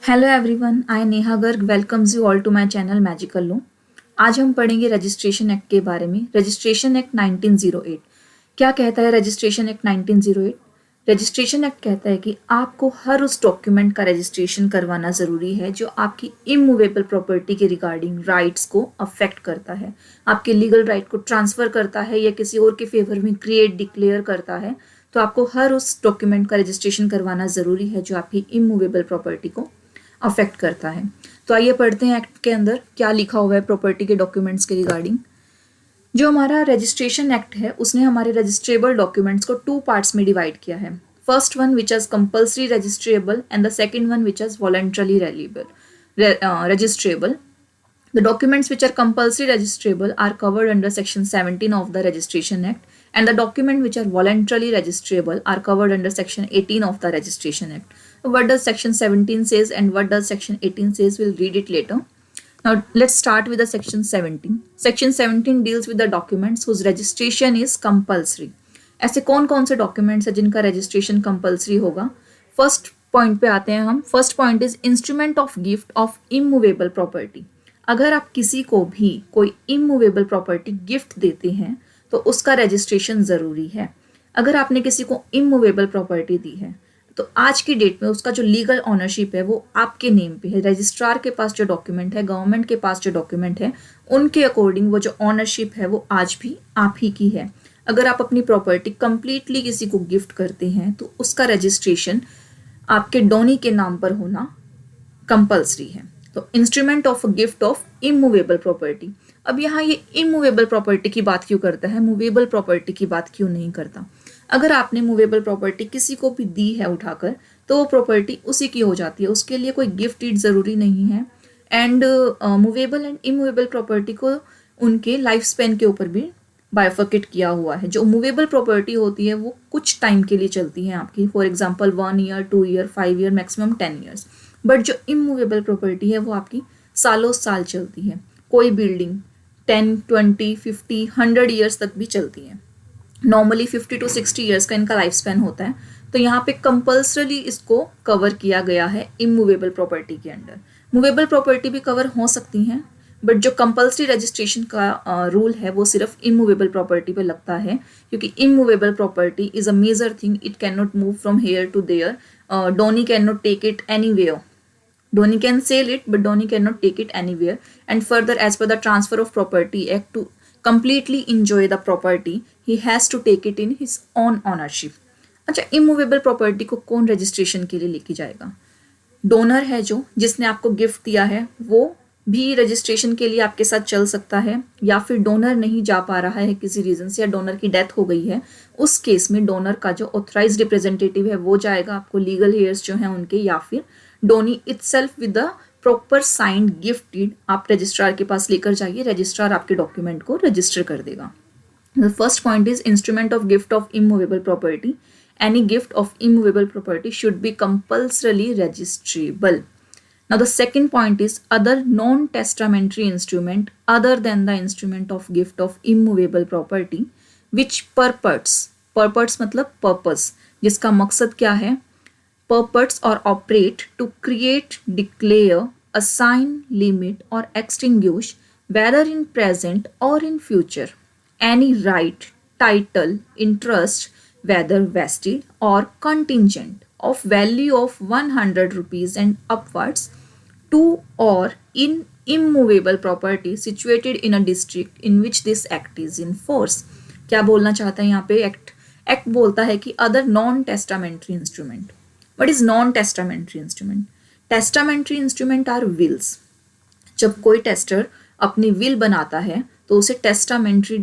Hello everyone, I Neha Garg welcomes you all to my channel magical law. आज हम पढ़ेंगे registration act के बारे में। रजिस्ट्रेशन एक्ट 1908 क्या कहता है? रजिस्ट्रेशन एक्ट 1908 रजिस्ट्रेशन एक्ट कहता है कि आपको हर उस डॉक्यूमेंट का रजिस्ट्रेशन करवाना ज़रूरी है जो आपकी इमूवेबल प्रॉपर्टी के रिगार्डिंग राइट्स को अफेक्ट करता है, आपके लीगल राइट को ट्रांसफ़र करता है या किसी और के फेवर में क्रिएट डिक्लेयर करता है। तो आपको हर उस डॉक्यूमेंट का रजिस्ट्रेशन करवाना ज़रूरी है जो आपकी इमूवेबल प्रॉपर्टी को अफेक्ट करता है। तो आइए पढ़ते हैं एक्ट के अंदर क्या लिखा हुआ है प्रॉपर्टी के डॉक्यूमेंट्स के रिगार्डिंग। जो हमारा रजिस्ट्रेशन एक्ट है उसने हमारे रजिस्ट्रेबल डॉक्यूमेंट्स को टू पार्ट्स में डिवाइड किया है। First one which is compulsory registrable and the second one which is voluntarily registrable. The documents which are compulsory registrable are covered under Section 17 of the Registration Act, and the documents which are voluntarily registrable are covered under Section 18 of the Registration Act. What does Section 17 says and what does Section 18 says? We'll read it later. Now let's start with the Section 17. Section 17 deals with the documents whose registration is compulsory. ऐसे कौन कौन से documents हैं जिनका registration compulsory होगा? First point पे आते हैं हम. First point is instrument of gift of immovable property. अगर आप किसी को भी कोई इमूवेबल प्रॉपर्टी गिफ्ट देते हैं तो उसका रजिस्ट्रेशन ज़रूरी है. अगर आपने किसी को इमूवेबल प्रॉपर्टी दी है तो आज की डेट में उसका जो लीगल ऑनरशिप है वो आपके नेम पे है. रजिस्ट्रार के पास जो डॉक्यूमेंट है, गवर्नमेंट के पास जो डॉक्यूमेंट है, उनके अकॉर्डिंग वो जो ऑनरशिप है वो आज भी आप ही की है. अगर आप अपनी प्रॉपर्टी कंप्लीटली किसी को गिफ्ट करते हैं तो उसका रजिस्ट्रेशन आपके डोनी के नाम पर होना कंपल्सरी है. तो instrument of gift of immovable property. अब यहाँ ये इमूवेबल प्रॉपर्टी की बात क्यों करता है, मूवेबल प्रॉपर्टी की बात क्यों नहीं करता? अगर आपने मूवेबल प्रॉपर्टी किसी को भी दी है उठाकर तो वो प्रॉपर्टी उसी की हो जाती है, उसके लिए कोई गिफ्ट डीड ज़रूरी नहीं है. And movable and immovable property को उनके लाइफ स्पेन के ऊपर भी बाइफर्केट किया हुआ है. जो मूवेबल प्रॉपर्टी होती है वो कुछ टाइम के लिए चलती है आपकी, for example 1 year, 2 year, 5 year, maximum 10 years. But जो इमूवेबल प्रॉपर्टी है वो आपकी सालों साल चलती है. कोई बिल्डिंग 10, 20, 50, 100 ईयर्स तक भी चलती है. नॉर्मली 50 to 60 ईयर्स का इनका लाइफ स्पैन होता है. तो यहाँ पे कंपल्सरली इसको कवर किया गया है इमूवेबल प्रॉपर्टी के अंडर. मूवेबल प्रॉपर्टी भी कवर हो सकती हैं बट जो कंपल्सरी रजिस्ट्रेशन का रूल है वो सिर्फ इमूवेबल प्रॉपर्टी पे लगता है, क्योंकि immovable property is a major thing. It can not move from here to there. Dhoni can not take it anywhere. Dhoni can sell it, but Dhoni cannot take it anywhere. And further, as per the Transfer of Property Act, to completely enjoy the property, he has to take it in his own ownership. अच्छा, immovable property को कौन registration के लिए लेके जाएगा? Donor है जो जिसने आपको गिफ्ट दिया है वो भी रजिस्ट्रेशन के लिए आपके साथ चल सकता है, या फिर डोनर नहीं जा पा रहा है किसी रीज़न से या डोनर की डेथ हो गई है, उस केस में डोनर का जो ऑथराइज्ड रिप्रेजेंटेटिव है वो जाएगा आपको लीगल हेयर्स जो हैं उनके, या फिर Dhoni itself with the proper signed gift deed आप रजिस्ट्रार के पास लेकर जाइए. रजिस्ट्रार आपके डॉक्यूमेंट को रजिस्टर कर देगा. The first point is instrument of gift of immovable property. Any gift of immovable property should be compulsorily registrable. Now the second point is other non-testamentary instrument other than the instrument of gift of immovable property which purports मतलब purpose, जिसका मकसद क्या है? Purports or operate to create, declare, assign, limit or extinguish, whether in present or in future, any right, title, interest, whether vested or contingent, of value of 100 rupees and upwards, to or in immovable property situated in a district in which this act is in force. क्या बोलना चाहता है यहाँ पे? Act बोलता है कि other non testamentary instrument. What is non-testamentary instrument? Testamentary instrument are wills. जब कोई टेस्टर अपनी विल बनाता है तो उसे टेस्टामेंट्री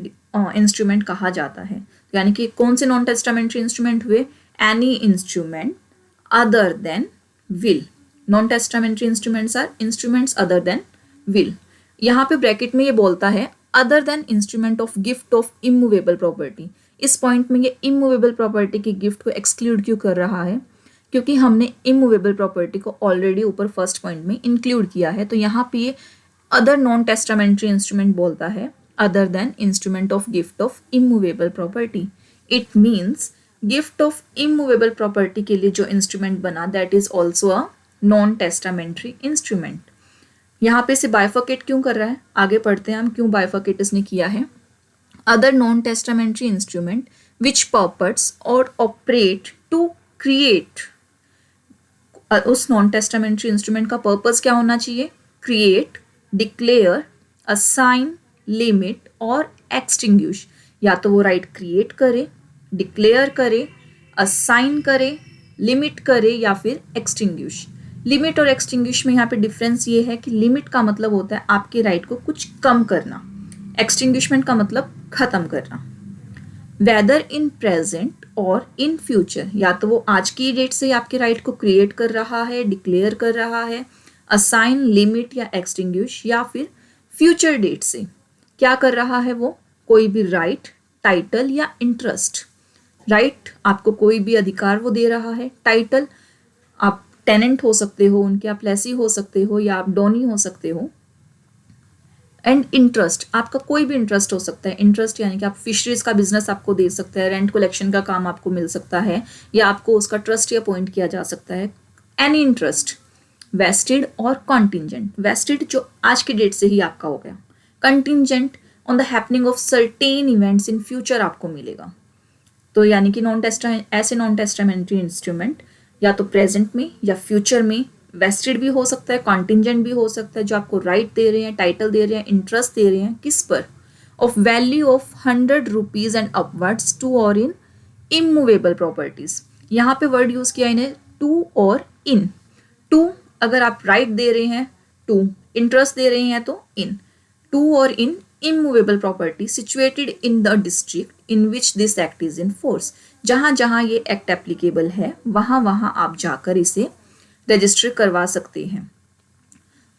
इंस्ट्रूमेंट कहा जाता है. यानी कि कौन से नॉन टेस्टामेंट्री इंस्ट्रूमेंट हुए? Any instrument other than will. Non testamentary instruments are instruments other than will. यहाँ पे ब्रैकेट में ये बोलता है other than instrument of gift of immovable property. इस पॉइंट में ये इमूवेबल प्रॉपर्टी की गिफ्ट को एक्सक्लूड क्यों कर रहा है? क्योंकि हमने इमूवेबल प्रॉपर्टी को ऑलरेडी ऊपर फर्स्ट पॉइंट में इंक्लूड किया है. तो यहाँ पे ये अदर नॉन टेस्टामेंट्री इंस्ट्रूमेंट बोलता है other than instrument of gift of immovable property. It means gift of immovable property के लिए जो इंस्ट्रूमेंट बना that is also a non testamentary instrument. यहाँ पे से बाइफर्केट क्यों कर रहा है, आगे पढ़ते हैं हम क्यों बाइफर्केट इसने किया है। अदर नॉन टेस्टामेंट्री इंस्ट्रूमेंट विच पर्पस और ऑपरेट टू क्रिएट, उस नॉन टेस्टामेंट्री इंस्ट्रूमेंट का पर्पस क्या होना चाहिए, क्रिएट, डिक्लेयर, असाइन, लिमिट और एक्सटिंग्विश। या तो वो राइट क्रिएट करे, डिक्लेयर करे, असाइन करे, लिमिट करे या फिर एक्सटिंग्विश। लिमिट और एक्सटिंग्विश में यहाँ पे डिफरेंस ये है कि लिमिट का मतलब होता है आपके राइट को कुछ कम करना, एक्सटिंग्विशमेंट का मतलब खत्म करना। वेदर इन प्रेजेंट और इन फ्यूचर, या तो वो आज की डेट से आपके राइट को क्रिएट कर रहा है, डिक्लेयर कर रहा है, असाइन, लिमिट या एक्सटिंग्विश, या फिर फ्यूचर डेट से क्या कर रहा है, वो कोई भी राइट, टाइटल या इंटरेस्ट। राइट आपको कोई भी अधिकार वो दे रहा है, टाइटल आप टेनेंट हो सकते हो उनके, आप लेसी हो सकते हो या आप डोनी हो सकते हो, एंड इंटरेस्ट आपका कोई भी इंटरेस्ट हो सकता है। इंटरेस्ट यानी कि आप फिशरीज का बिजनेस आपको दे सकता है, रेंट कलेक्शन का काम आपको मिल सकता है, या आपको उसका ट्रस्ट अपॉइंट किया जा सकता है, एनी इंटरेस्ट। वेस्टेड और कॉन्टिंजेंट, वेस्टेड जो आज की डेट से ही आपका हो गया, contingent on the happening of certain events in future आपको मिलेगा। तो यानी कि ऐसे नॉन टेस्टामेंट्री इंस्ट्रूमेंट या तो प्रेजेंट में या फ्यूचर में वेस्टेड भी हो सकता है, कॉन्टिंजेंट भी हो सकता है, जो आपको राइट दे रहे हैं, टाइटल दे रहे हैं, इंटरेस्ट दे रहे हैं, किस पर, of value of 100 rupees and upwards to और इन इमूवेबल प्रॉपर्टीज। यहाँ पे वर्ड यूज किया इन्हें टू और इन। टू अगर आप राइट दे रहे हैं, टू इंटरेस्ट दे रहे हैं तो इन, टू और in immovable property situated in the district in which this act is in force. जहाँ जहाँ ये एक्ट एप्लीकेबल है वहाँ वहाँ आप जाकर इसे रजिस्टर करवा सकते हैं।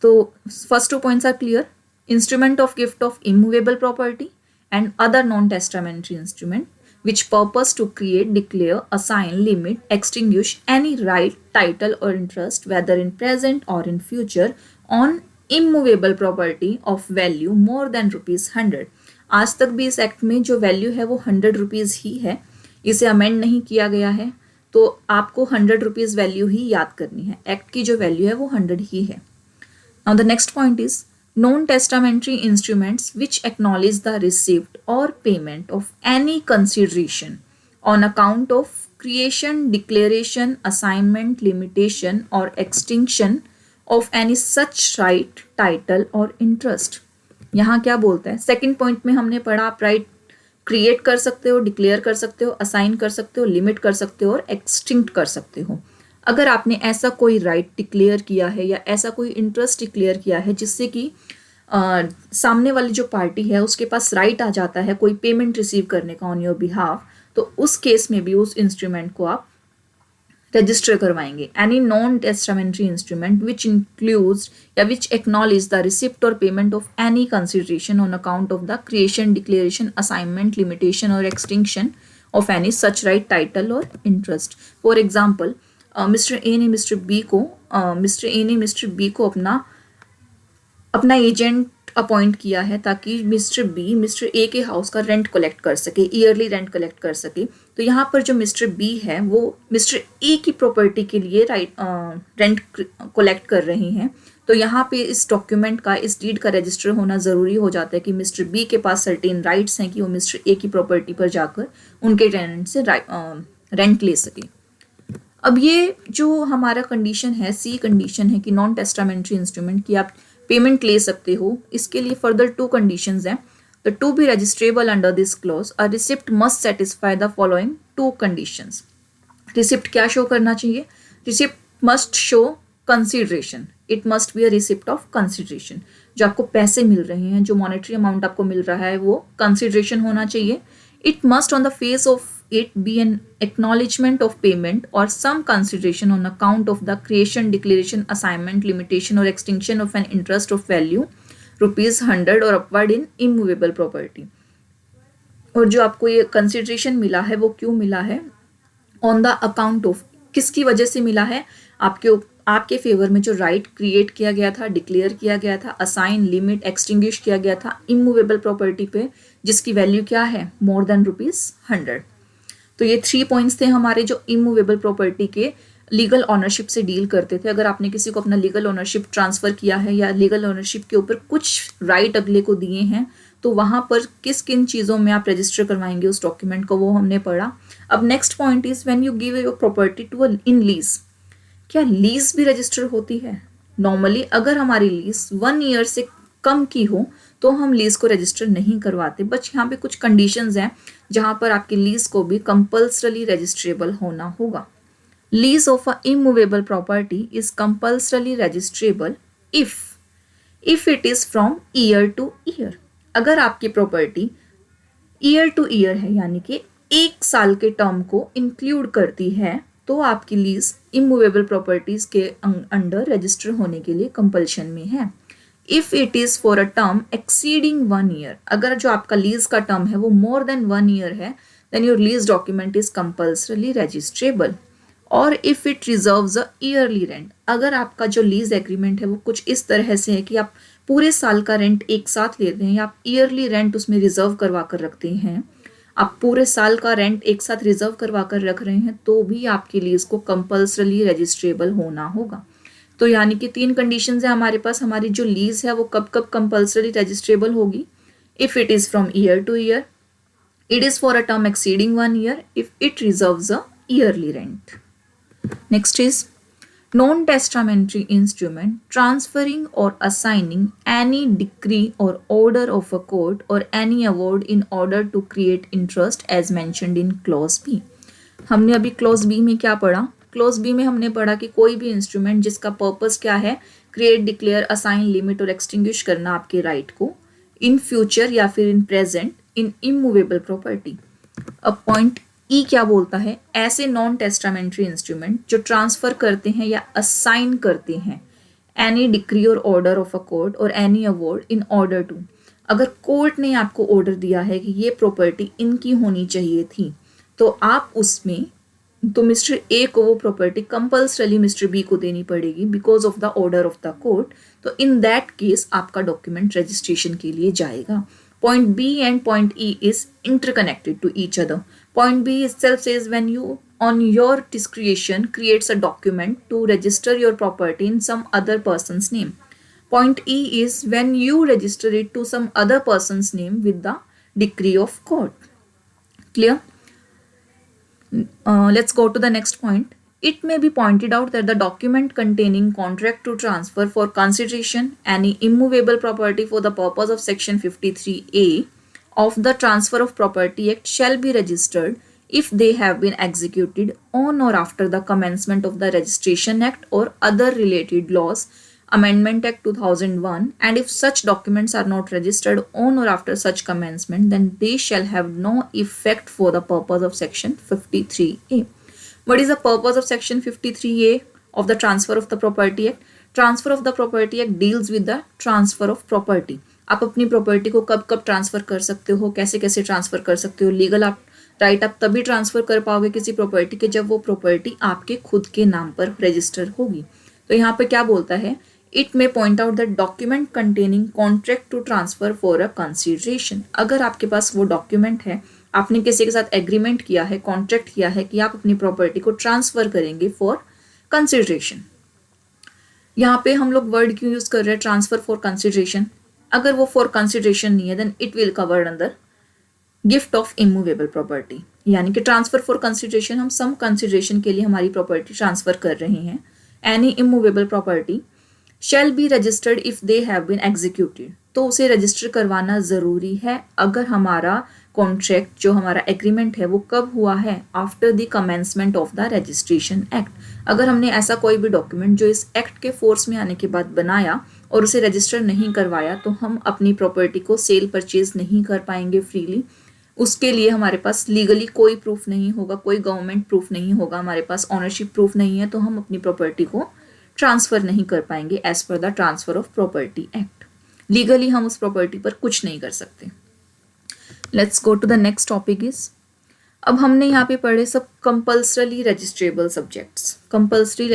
तो first two points are clear, instrument of gift of immovable property and other non testamentary instrument which purpose to create, declare, assign, limit, extinguish any right, title or interest whether in present or in future on immovable property of value more than ₹100। आज तक भी इस act में जो value है वो 100 rupees ही है, इसे अमेंड नहीं किया गया है, तो आपको 100 रुपीज़ वैल्यू ही याद करनी है, एक्ट की जो वैल्यू है वो 100 ही है। Now the next point is non-testamentary instruments which acknowledge the receipt or payment of any consideration on account of creation, declaration, assignment, limitation or extinction of any such right, title or interest। यहाँ क्या बोलता है, second point में हमने पढ़ा आप right create कर सकते हो, डिक्लेयर कर सकते हो, असाइन कर सकते हो, लिमिट कर सकते हो और एक्सटिंक्ट कर सकते हो। अगर आपने ऐसा कोई राइट डिक्लेयर किया है या ऐसा कोई इंटरेस्ट डिक्लेयर किया है जिससे कि सामने वाली जो पार्टी है उसके पास राइट आ जाता है कोई पेमेंट रिसीव करने का ऑन योर बिहाफ, तो उस केस में भी उस इंस्ट्रूमेंट को आप रजिस्टर करवाएंगे। Any non testamentary instrument which includes या विच एक्नॉलेज द रिसिप्ट और payment of any consideration on account of the creation, declaration, assignment, limitation और extinction of any such right, title और interest. For example mister A ने mister B को अपना agent appoint किया है ताकि mister B mister A के house का रेंट कलेक्ट कर सके, ईयरली रेंट कलेक्ट कर सके। तो यहाँ पर जो मिस्टर बी है वो मिस्टर ए की प्रॉपर्टी के लिए रेंट कलेक्ट कर रहे हैं। तो यहाँ पे इस डॉक्यूमेंट का, इस डीड का रजिस्टर होना ज़रूरी हो जाता है कि मिस्टर बी के पास सर्टेन राइट्स हैं कि वो मिस्टर ए की प्रॉपर्टी पर जाकर उनके टेनेंट से रेंट ले सके। अब ये जो हमारा कंडीशन है, सी कंडीशन है कि नॉन टेस्टामेंट्री इंस्ट्रूमेंट की आप पेमेंट ले सकते हो, इसके लिए फर्दर 2 कंडीशंस हैं। तो to be registrable under this clause a receipt must satisfy the following 2 conditions. Receipt क्या शो करना चाहिए, receipt must show consideration, it must be a receipt of consideration. जो आपको पैसे मिल रहे हैं, जो मॉनेटरी अमाउंट आपको मिल रहा है वो कंसिडरेशन होना चाहिए। It must on the face of it be an acknowledgement of payment or some consideration on account of the creation, declaration, assignment, limitation or extinction of an interest of value ₹100 or upward in immovable property। और जो आपको ये consideration मिला है वो क्यों मिला है, ऑन द अकाउंट ऑफ, किसकी वजह से मिला है, आपके फेवर में जो राइट क्रिएट किया गया था, डिक्लेयर किया गया था, असाइन, लिमिट, एक्सटिंग्विश किया गया था इमूवेबल प्रॉपर्टी पे, जिसकी वैल्यू क्या है, मोर देन ₹100। तो ये 3 पॉइंट्स थे हमारे जो इमूवेबल प्रॉपर्टी के लीगल ऑनरशिप से डील करते थे। अगर आपने किसी को अपना लीगल ऑनरशिप ट्रांसफ़र किया है या लीगल ऑनरशिप के ऊपर कुछ राइट अगले को दिए हैं, तो वहाँ पर किस किन चीज़ों में आप रजिस्टर करवाएंगे उस डॉक्यूमेंट को, वो हमने पढ़ा। अब next point is when you give your property to in lease, क्या लीज भी रजिस्टर होती है? नॉर्मली अगर हमारी लीज 1 ईयर से कम की हो तो हम लीज को रजिस्टर नहीं करवाते, बट यहाँ पे कुछ कंडीशंस हैं जहाँ पर आपकी लीज को भी कंपल्सरली रजिस्ट्रेबल होना होगा। Lease of a immovable property is compulsorily registrable if it is from year two year. अगर आपकी प्रॉपर्टी ईयर टू ईयर है, यानी कि 1 साल के टर्म को इंक्लूड करती है, तो आपकी लीज इमूवेबल प्रॉपर्टीज के अंडर रजिस्टर होने के लिए कंपल्शन में है। If it is for a term exceeding 1 year, अगर जो आपका लीज का टर्म है वो मोर देन 1 ईयर है, then your lease document is compulsorily registrable. और if it reserves a yearly rent, अगर आपका जो लीज एग्रीमेंट है वो कुछ इस तरह से है कि आप पूरे साल का रेंट एक साथ लेते हैं या आप ईयरली रेंट उसमें रिजर्व करवा कर रखते हैं, आप पूरे साल का रेंट एक साथ रिजर्व करवा कर रख रहे हैं, तो भी आपकी लीज को कंपल्सरली रजिस्ट्रेबल होना होगा। तो यानी कि 3 कंडीशंस है हमारे पास। हमारी जो लीज है वो कब कब कंपल्सरली रजिस्ट्रेबल होगी? If it is from year two year, it is for a term exceeding 1 year, if it reserves a yearly rent. Next is non-testamentary instrument transferring or assigning any decree or order of a court or any award in order to create interest as mentioned in clause B। हमने अभी clause B में क्या पढ़ा? clause B में हमने पढ़ा कि कोई भी इंस्ट्रूमेंट जिसका पर्पस क्या है, क्रिएट, डिक्लेयर, असाइन, लिमिट और एक्सटिंग्विश करना आपके राइट को इन फ्यूचर या फिर in present in immovable property. अब पॉइंट ई क्या बोलता है? ऐसे नॉन टेस्टामेंट्री इंस्ट्रूमेंट जो ट्रांसफर करते हैं या असाइन करते हैं एनी डिक्री और ऑर्डर ऑफ अ कोर्ट और any award in order to, अगर कोर्ट ने आपको ऑर्डर दिया है कि ये प्रॉपर्टी इनकी होनी चाहिए थी, तो आप उसमें, तो मिस्टर ए को वो प्रॉपर्टी कंपल्सरली मिस्टर बी को देनी पड़ेगी because of the order of the court. तो इन दैट केस आपका डॉक्यूमेंट रजिस्ट्रेशन के लिए जाएगा। Point B and point E is interconnected to each other. Point B itself says when you on your discretion creates a document to register your property in some other person's name. Point E is when you register it to some other person's name with the decree of court. Clear? Let's go to the next point. It may be pointed out that the document containing contract to transfer for consideration any immovable property for the purpose of section 53A of the Transfer of Property Act shall be registered if they have been executed on or after the commencement of the Registration Act or other related laws, Amendment Act 2001, and if such documents are not registered on or after such commencement, then they shall have no effect for the purpose of section 53A. What is the purpose of section 53A of the Transfer of the Property Act? Transfer of the Property Act deals with the transfer of property. आप अपनी property को कब कब transfer कर सकते हो, कैसे कैसे ट्रांसफर कर सकते हो। लीगल आप राइट आप तभी ट्रांसफर कर पाओगे किसी प्रॉपर्टी के जब वो प्रॉपर्टी आपके खुद के नाम पर रजिस्टर होगी। तो यहाँ पे क्या बोलता है? It may point out that document containing contract to transfer for a consideration. अगर आपके पास वो डॉक्यूमेंट है, आपने किसी के साथ एग्रीमेंट किया है, कॉन्ट्रैक्ट किया है कि आप अपनी प्रॉपर्टी को ट्रांसफर करेंगे फॉर कंसिडरेशन। यहाँ पे हम लोग वर्ड क्यों यूज कर रहे हैं ट्रांसफर फॉर कंसिडरेशन? अगर वो फॉर कंसिडरेशन नहीं है देन इट विल कवर्ड अंदर गिफ्ट ऑफ इमूवेबल प्रॉपर्टी। यानी कि ट्रांसफर फॉर कंसिडरेशन, हम सम कंसिडरेशन के लिए हमारी प्रॉपर्टी ट्रांसफर कर रहे हैं। Any immovable property shall be registered if they have been executed, तो उसे रजिस्टर करवाना ज़रूरी है अगर हमारा कॉन्ट्रैक्ट, जो हमारा एग्रीमेंट है, वो कब हुआ है? After the commencement of the registration act. अगर हमने ऐसा कोई भी डॉक्यूमेंट जो इस एक्ट के फोर्स में आने के बाद बनाया और उसे रजिस्टर नहीं करवाया, तो हम अपनी प्रॉपर्टी को सेल परचेज नहीं कर पाएंगे फ्रीली। उसके लिए हमारे पास लीगली कोई प्रूफ नहीं होगा, कोई गवर्नमेंट प्रूफ नहीं होगा, हमारे पास ऑनरशिप प्रूफ नहीं है, तो हम अपनी प्रॉपर्टी को ट्रांसफ़र नहीं कर पाएंगे as per the Transfer of Property Act. Legally हम उस प्रॉपर्टी पर कुछ नहीं कर सकते। Let's go to the next topic is, अब हमने यहाँ पे पढ़े सब compulsorily registrable subjects, compulsory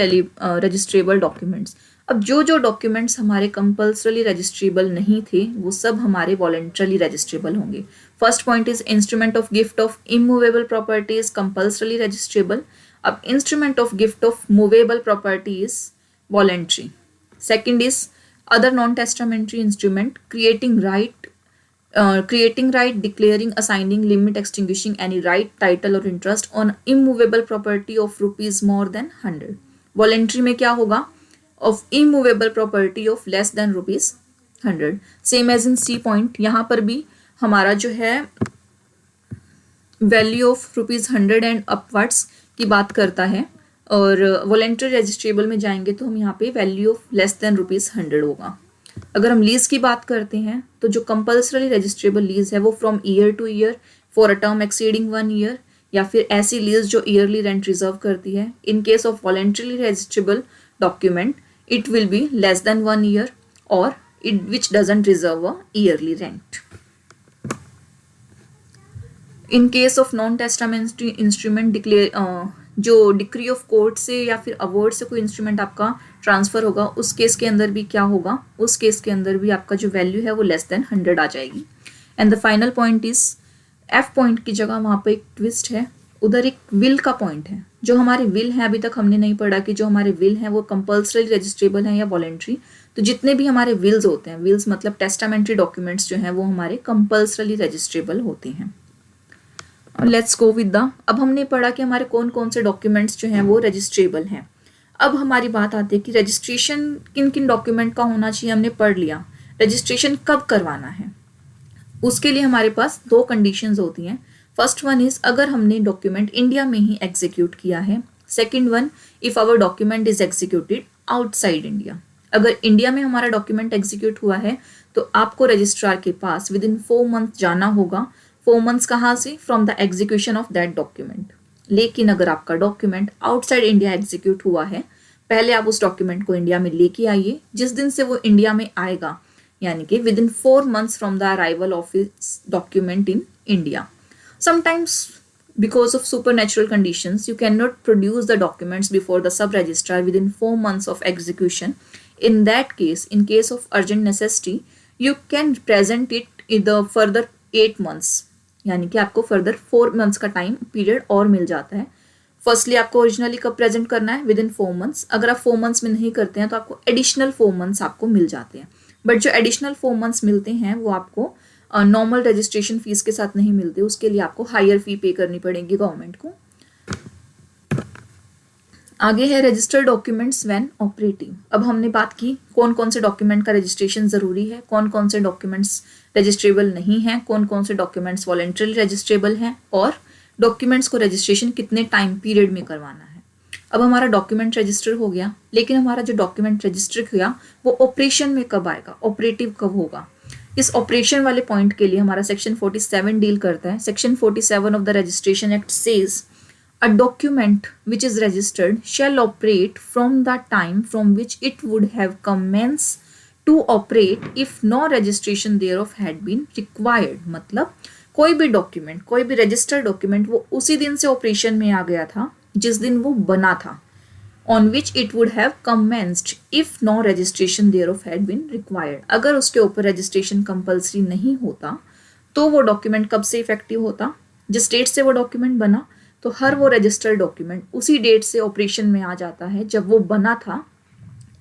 registrable documents. अब जो जो डॉक्यूमेंट्स हमारे कंपल्सरली रजिस्ट्रेबल नहीं थे वो सब हमारे वॉलेंट्रली रजिस्ट्रेबल होंगे। First point is instrument of gift of immovable property is compulsorily registrable. अब instrument of gift of movable property is voluntary. Second is other non-testamentary instrument, creating right, declaring, assigning, limit, extinguishing any right, title or interest on immovable property of rupees more than 100. Voluntary में क्या होगा? Of immovable property of less than rupees 100. Same as in C point, यहाँ पर भी हमारा जो है value of rupees 100 and upwards की बात करता है, और वॉलेंट्री रजिस्ट्रेबल में जाएंगे तो हम यहाँ पे value of less than rupees 100 होगा. अगर हम लीज की बात करते हैं तो जो कंपल्सरी रजिस्ट्रेबल लीज है वो from year two year for a term exceeding 1 year, या फिर ऐसी लीज जो ईयरली रेंट रिजर्व करती है. In case of voluntarily registrable document it will be less than 1 year और it which doesn't reserve a yearly rent. In case of non testamentary instrument declare जो decree of court से या फिर award से कोई instrument आपका transfer होगा, उस केस के अंदर भी क्या होगा? उस केस के अंदर भी आपका जो वैल्यू है वो लेस देन 100 आ जाएगी. And the final point is F point की जगह वहाँ पे एक ट्विस्ट है, उधर एक विल का पॉइंट है. जो हमारे विल है अभी तक हमने नहीं पढ़ा कि जो हमारे विल हैं वो कंपल्सरी रजिस्ट्रेबल हैं या वॉलेंट्री. तो जितने भी हमारे विल्स होते हैं, विल्स मतलब टेस्टामेंट्री डॉक्यूमेंट्स जो हैं वो हमारे कंपल्सरी रजिस्ट्रेबल होते हैं. लेट्स गो विद द, अब हमने पढ़ा कि हमारे कौन कौन से डॉक्यूमेंट्स जो हैं वो रजिस्ट्रेबल हैं. अब हमारी बात आती है कि रजिस्ट्रेशन किन किन डॉक्यूमेंट का होना चाहिए. हमने पढ़ लिया रजिस्ट्रेशन कब करवाना है. उसके लिए हमारे पास 2 कंडीशंस होती हैं. फर्स्ट वन इज अगर हमने डॉक्यूमेंट इंडिया में ही एग्जीक्यूट किया है. Second one, if our document is executed outside India. अगर इंडिया में हमारा डॉक्यूमेंट एग्जीक्यूट हुआ है तो आपको रजिस्ट्रार के पास विद इन 4 मंथ जाना होगा. 4 मंथ्स कहाँ से? From the execution of that document. लेकिन अगर आपका डॉक्यूमेंट आउटसाइड इंडिया एग्जीक्यूट हुआ है, पहले आप उस डॉक्यूमेंट को इंडिया में लेके आइए. जिस दिन से वो इंडिया में आएगा, यानी कि with in 4 months from the arrival of his document in India. Sometimes because of supernatural conditions you cannot produce the documents before the sub registrar within 4 months of execution. In that case, in case of urgent necessity, you can present it in the further 8 months. यानी कि आपको further 4 months का time period और मिल जाता है. Firstly आपको originally कब present करना है? With in 4 months. अगर आप 4 मंथ्स में नहीं करते हैं तो आपको एडिशनल 4 मंथ्स आपको मिल जाते हैं. बट जो एडिशनल 4 मंथ्स मिलते हैं वो आपको नॉर्मल रजिस्ट्रेशन फीस के साथ नहीं मिलते. उसके लिए आपको हायर फी पे करनी पड़ेगी गवर्नमेंट को. आगे है रजिस्टर्ड डॉक्यूमेंट्स व्हेन ऑपरेटिंग. अब हमने बात की कौन कौन से डॉक्यूमेंट का रजिस्ट्रेशन ज़रूरी है, कौन कौन से डॉक्यूमेंट्स रजिस्ट्रेबल नहीं हैं, कौन कौन से डॉक्यूमेंट्स वॉलेंट्रली रजिस्ट्रेबल हैं, और डॉक्यूमेंट्स को रजिस्ट्रेशन कितने टाइम पीरियड में करवाना है. अब हमारा डॉक्यूमेंट रजिस्टर हो गया, लेकिन हमारा जो डॉक्यूमेंट रजिस्टर किया वो ऑपरेशन में कब आएगा, ऑपरेटिव कब होगा. इस ऑपरेशन वाले पॉइंट के लिए हमारा सेक्शन 47 डील करता है. Section 47 of the registration act says a document which is registered shall operate from the time from which it would have commenced to operate if no registration thereof had been required. मतलब कोई भी document, कोई भी registered document वो उसी दिन से operation में आ गया था जिस दिन वो बना था. on which it would have commenced if no registration thereof had been required. अगर उसके ऊपर रजिस्ट्रेशन कंपल्सरी नहीं होता तो वो डॉक्यूमेंट कब से इफेक्टिव होता? जिस डेट से वो डॉक्यूमेंट बना, तो हर वो रजिस्टर्ड डॉक्यूमेंट उसी डेट से ऑपरेशन में आ जाता है जब वो बना था,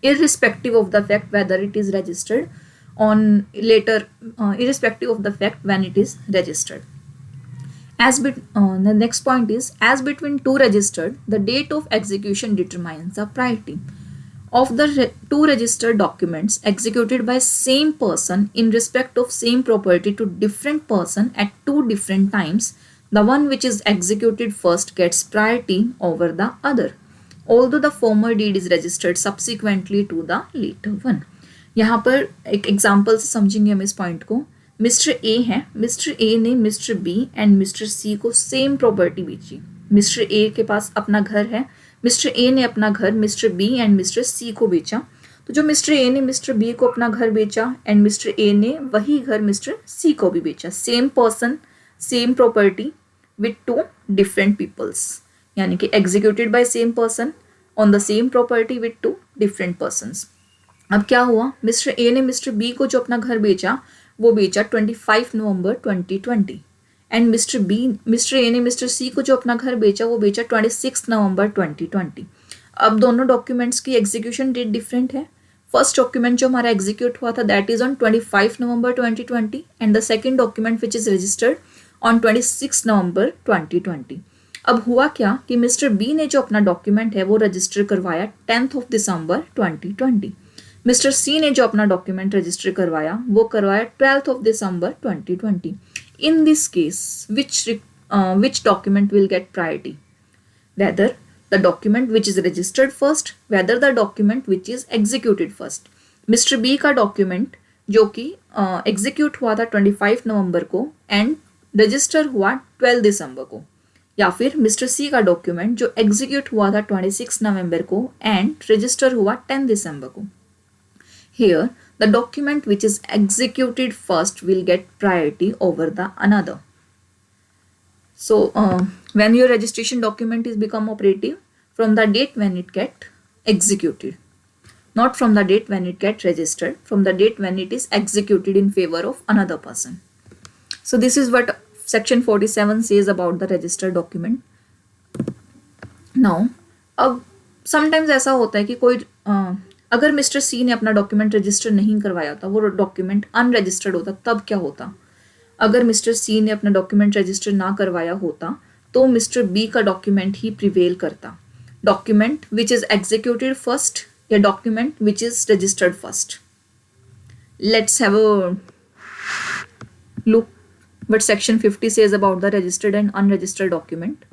irrespective of the fact whether it is registered on later, irrespective of the fact when it is registered. The next point is, as between two registered, the date of execution determines the priority of the two registered documents executed by same person in respect of same property to different person at two different times. The one which is executed first gets priority over the other, although the former deed is registered subsequently to the later one. यहाँ पर एक example से समझेंगे हम इस point को. Mister A है, mister A ने मिस्टर बी एंड मिस्टर सी को सेम प्रॉपर्टी बेची. मिस्टर ए के पास अपना घर है, मिस्टर ए ने अपना घर मिस्टर बी एंड मिस्टर सी को बेचा. तो जो मिस्टर ए ने मिस्टर बी को अपना घर बेचा एंड मिस्टर ए ने वही घर मिस्टर सी को भी बेचा. Same person, same property with two different peoples, यानी कि executed by same person on the same property with two different persons. अब क्या हुआ, मिस्टर ए ने मिस्टर बी को जो अपना घर बेचा वो बेचा 25 नवंबर 2020 एंड मिस्टर ए ने मिस्टर सी को जो अपना घर बेचा वो बेचा 26 नवंबर 2020। अब दोनों डॉक्यूमेंट्स की एग्जीक्यूशन डेट डिफरेंट है। फर्स्ट डॉक्यूमेंट जो हमारा एग्जीक्यूट हुआ था that is on 25 November 2020 and the second document which is registered on 26 नवंबर 2020। अब हुआ क्या कि मिस्टर बी ने जो अपना डॉक्यूमेंट है वो रजिस्टर करवाया 10th ऑफ दिसंबर 2020। मिस्टर सी ने जो अपना डॉक्यूमेंट रजिस्टर करवाया वो करवाया 12th of December 2020। In this case which document will get priority? Whether the document which is registered first, whether the document which is executed first. Mister B का document जो कि execute हुआ था 25 नवंबर को and register हुआ 12 दिसंबर को, या फिर मिस्टर सी का डॉक्यूमेंट जो एग्जीक्यूट हुआ था 26 नवंबर को एंड रजिस्टर हुआ 10 दिसंबर को। Here, the document which is executed first will get priority over the another. So, when your registration document is become operative from the date when it get executed, not from the date when it get registered, from the date when it is executed in favor of another person. So, this is what section 47 says about the registered document. Now, अब sometimes ऐसा होता है कि कोई अगर mister सी ने अपना document register नहीं करवाया होता, वो डॉक्यूमेंट अनरजिस्टर्ड होता, तब क्या होता? अगर मिस्टर सी ने अपना डॉक्यूमेंट रजिस्टर ना करवाया होता तो मिस्टर बी का डॉक्यूमेंट ही प्रिवेल करता। Document which is executed first या document which is registered first? Let's have a look what section 50 says about the registered and unregistered document.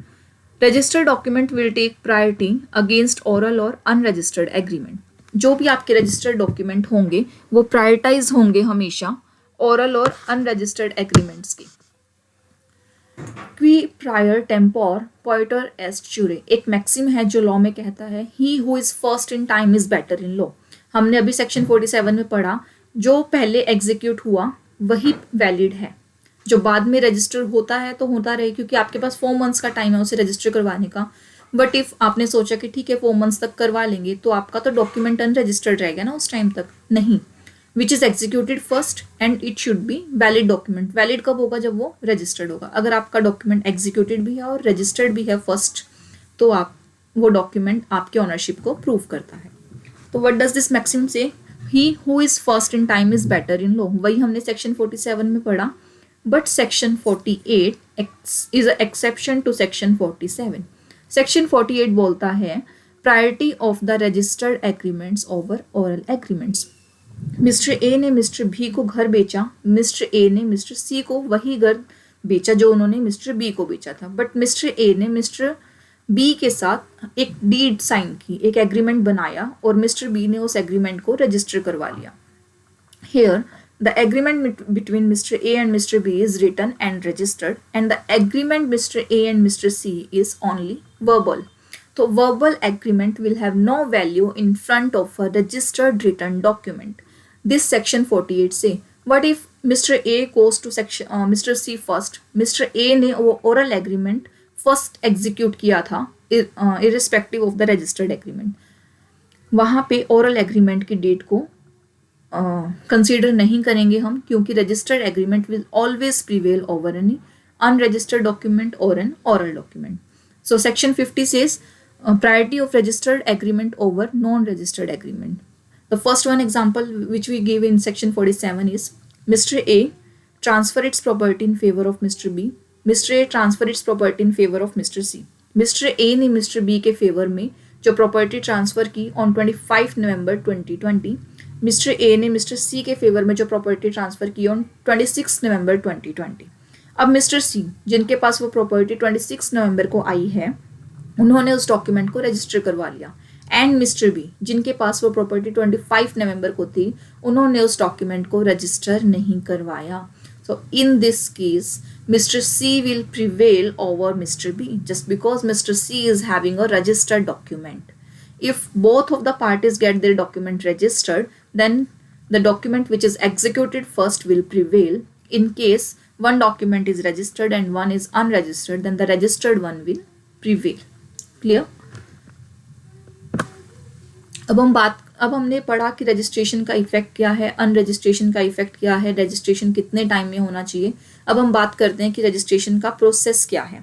Registered document will take priority against oral or unregistered agreement. जो भी आपके registered document होंगे वो prioritise होंगे हमेशा oral और unregistered agreements के। क्वी प्रायर टेम्पोर पोइटर एस्ट चूरे, एक मैक्सिम है जो लॉ में कहता है ही who is first in time is better in law. हमने अभी सेक्शन 47 में पढ़ा जो पहले एग्जीक्यूट हुआ वही वैलिड है, जो बाद में रजिस्टर होता है तो होता रहे क्योंकि आपके पास 4 months का टाइम है उसे रजिस्टर करवाने का। बट इफ आपने सोचा कि ठीक है 4 months तक करवा लेंगे तो आपका तो डॉक्यूमेंट अनरजिस्टर्ड रहेगा ना उस टाइम तक। नहीं, विच is executed first and it should be valid document. Valid कब होगा? जब वो रजिस्टर्ड होगा। अगर आपका डॉक्यूमेंट एग्जीक्यूटेड भी है और रजिस्टर्ड भी है फर्स्ट तो आप वो डॉक्यूमेंट आपके ऑनरशिप को प्रूव करता है। तो what does this maxim say? He who is first in time is better in law, वही हमने सेक्शन 47 में पढ़ा। But section 48 is a exception to section 47। Section 48 बोलता है priority of the registered agreements over oral agreements. Mister A ने mister B को घर बेचा, मिस्टर ए ने मिस्टर सी को वही घर बेचा जो उन्होंने मिस्टर बी को बेचा था, बट मिस्टर ए ने मिस्टर बी के साथ एक डीड साइन की, एक एग्रीमेंट बनाया और मिस्टर बी ने उस एग्रीमेंट को रजिस्टर करवा लिया। Here, the agreement between Mr. A and Mr. B is written and registered, and the agreement Mr. A and Mr. C is only verbal. So, verbal agreement will have no value in front of a registered written document. This section 48 say, what if Mr. A goes to Mr. C first? Mr. A ने वो oral agreement first execute किया था, irrespective of the registered agreement. वहाँ पे oral agreement की date को consider नहीं करेंगे हम, क्योंकि registered agreement will always prevail over any unregistered document और an oral document. So section 50 says priority of registered agreement over non-registered agreement. The first one example which we give in section 47 is Mr. A transfer its property in favor of Mr. B. Mr. A transfer its property in favor of Mr. C. Mr. A ने Mr. B के favour में जो property transfer की on 25 November 2020, mister A ने mister सी के favour में जो property transfer की ऑन 26 नवंबर 2020। अब मिस्टर सी जिनके पास वो प्रॉपर्टी 26 नवंबर को आई है उन्होंने उस डॉक्यूमेंट को रजिस्टर करवा लिया, एंड मिस्टर बी जिनके पास वो प्रॉपर्टी 25 नवंबर को थी उन्होंने उस डॉक्यूमेंट को रजिस्टर नहीं करवाया। So in this case Mr. C will prevail over Mr. B just because Mr. C is having a registered document. If both of the parties get their document registered, then the document which is executed first will prevail. In case one document is registered and one is unregistered, then the registered one will prevail. Clear? अब हम बात अब हमने पढ़ा कि registration का effect क्या है, अनरजिस्ट्रेशन का इफेक्ट क्या है, रजिस्ट्रेशन कितने टाइम में होना चाहिए। अब हम बात करते हैं कि रजिस्ट्रेशन का प्रोसेस क्या है।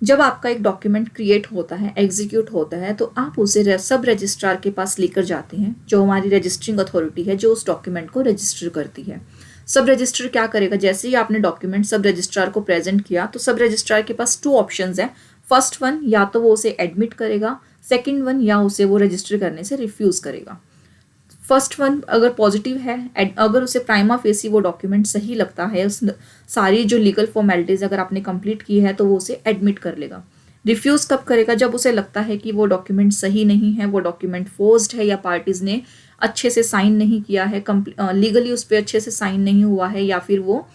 जब आपका एक डॉक्यूमेंट क्रिएट होता है, एग्जीक्यूट होता है, तो आप उसे सब रजिस्ट्रार के पास लेकर जाते हैं, जो हमारी रजिस्टरिंग अथॉरिटी है, जो उस डॉक्यूमेंट को रजिस्टर करती है। सब रजिस्टर क्या करेगा, जैसे ही आपने डॉक्यूमेंट सब रजिस्ट्रार को प्रेजेंट किया तो सब रजिस्ट्रार के पास 2 ऑप्शंस हैं। फर्स्ट वन, या तो वो उसे एडमिट करेगा, सेकंड वन, या उसे वो रजिस्टर करने से रिफ्यूज करेगा। फर्स्ट वन अगर पॉजिटिव है, अगर उसे प्राइमा फेसी वो डॉक्यूमेंट सही लगता है, उस सारी जो लीगल फॉर्मेलिटीज अगर आपने कंप्लीट की है, तो वो उसे एडमिट कर लेगा। रिफ्यूज कब करेगा, जब उसे लगता है कि वो डॉक्यूमेंट सही नहीं है, वो डॉक्यूमेंट फोर्स्ड है, या पार्टीज ने अच्छे से साइन नहीं किया है, लीगली उस पर अच्छे से साइन नहीं हुआ है, या फिर वो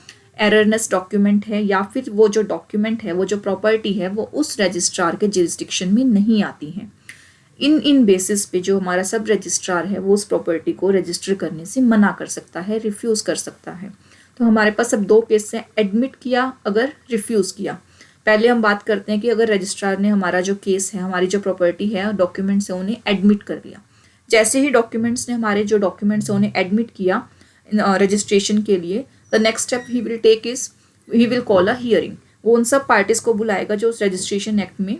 एररनेस डॉक्यूमेंट है, या फिर वो जो डॉक्यूमेंट है, वो जो प्रॉपर्टी है, वो उस रजिस्ट्रार के जुरिस्डिक्शन में नहीं आती है। इन बेसिस पे जो हमारा सब रजिस्ट्रार है, वो उस प्रॉपर्टी को रजिस्टर करने से मना कर सकता है, रिफ्यूज़ कर सकता है। तो हमारे पास अब 2 केस हैं, एडमिट किया, अगर रिफ्यूज़ किया। पहले हम बात करते हैं कि अगर रजिस्ट्रार ने हमारा जो केस है, हमारी जो प्रॉपर्टी है, डॉक्यूमेंट्स है, उन्हें एडमिट कर लिया। जैसे ही डॉक्यूमेंट्स ने हमारे जो डॉक्यूमेंट्स है उन्हें एडमिट किया रजिस्ट्रेशन के लिए, the next step he will take is he will call a hearing. वो उन सब पार्टीज को बुलाएगा जो उस रजिस्ट्रेशन एक्ट में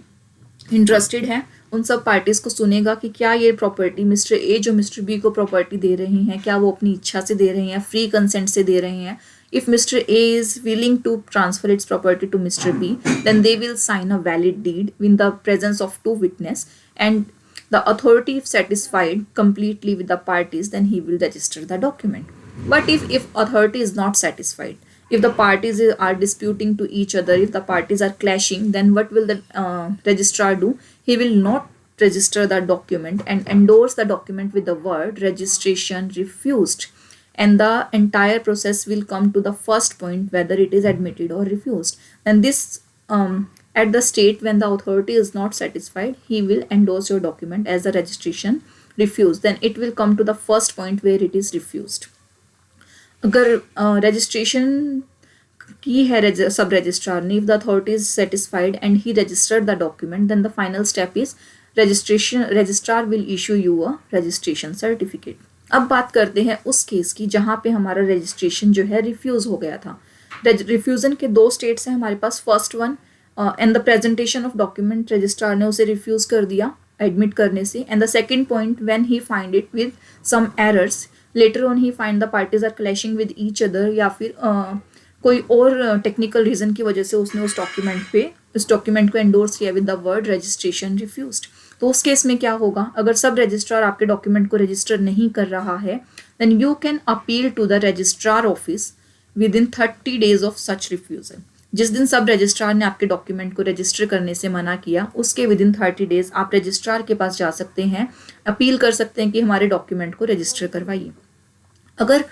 इंटरेस्टेड है, उन सब पार्टीज को सुनेगा कि क्या ये प्रॉपर्टी मिस्टर ए जो मिस्टर बी को प्रॉपर्टी दे रही हैं, क्या वो अपनी इच्छा से दे रहे हैं, फ्री कंसेंट से दे रहे हैं। If Mr. A is willing to transfer its property to Mr. B, then they will sign a valid deed in the presence of 2 witnesses, and the authority, if satisfied completely with the parties, then he will register the document. But if authority is not satisfied, if the parties are disputing to each other, if the parties are clashing, then what will the registrar do? He will not register the document and endorse the document with the word registration refused, and the entire process will come to the first point, whether it is admitted or refused. And this at the state when the authority is not satisfied, he will endorse your document as a registration refused. Then it will come to the first point where it is refused. अगर registration की है sub registrar ने, if the authority is satisfied and he registered the document, then the final step is registrar will issue you a registration certificate. अब बात करते हैं उस case की जहाँ पे हमारा रजिस्ट्रेशन जो है रिफ्यूज़ हो गया था। रिफ्यूज़न के 2 स्टेट्स हैं हमारे पास। First one, and the presentation of document, registrar ने उसे रिफ्यूज़ कर दिया एडमिट करने से। And the second point, when he find it with some errors, later on he find the parties are clashing with each other, या फिर कोई और टेक्निकल रीज़न की वजह से उसने उस डॉक्यूमेंट को एंडोर्स किया with the word registration refused. तो उस केस में क्या होगा, अगर सब रजिस्ट्रार आपके डॉक्यूमेंट को रजिस्टर नहीं कर रहा है, then you can appeal to the registrar office within 30 days of such refusal. जिस दिन सब रजिस्ट्रार ने आपके डॉक्यूमेंट को रजिस्टर करने से मना किया, उसके विद इन 30 days आप रजिस्ट्रार के पास जा सकते हैं, अपील कर सकते हैं कि हमारे डॉक्यूमेंट को रजिस्टर करवाइए। अगर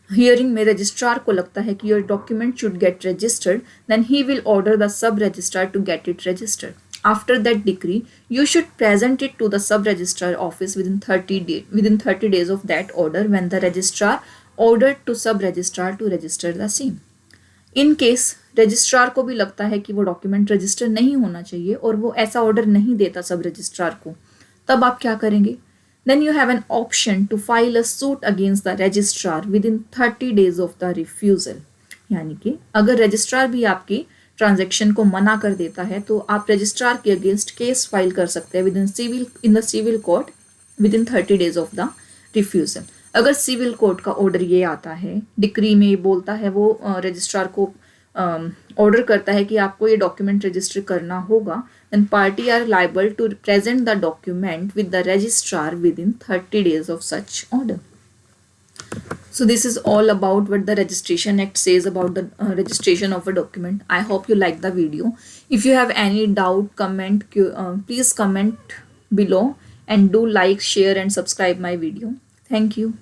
हियरिंग में रजिस्ट्रार को लगता है कि your document should get registered, then he will order the sub registrar to get it registered. After that decree, you should present it to the sub-registrar office within 30 days of that order, when the registrar ordered to sub-registrar to register the same. In case registrar को भी लगता है कि वो document register नहीं होना चाहिए और वो ऐसा ऑर्डर नहीं देता सब रजिस्ट्रार को, तब आप क्या करेंगे? Then you have an option to file a suit against the registrar within 30 days of the refusal. यानी कि अगर रजिस्ट्रार भी आपकी ट्रांजैक्शन को मना कर देता है, तो आप रजिस्ट्रार के अगेंस्ट केस फाइल कर सकते हैं in the civil court within 30 days of the refusal. अगर सिविल कोर्ट का ऑर्डर ये आता है, डिक्री में बोलता है, वो रजिस्ट्रार को ऑर्डर करता है कि आपको ये डॉक्यूमेंट रजिस्टर करना होगा, then party are liable to present the document with the registrar within 30 days of such order. So this is all about what the Registration Act says about the registration of a document. I hope you like the video. If you have any doubt, please comment below, and do like, share and subscribe my video. Thank you.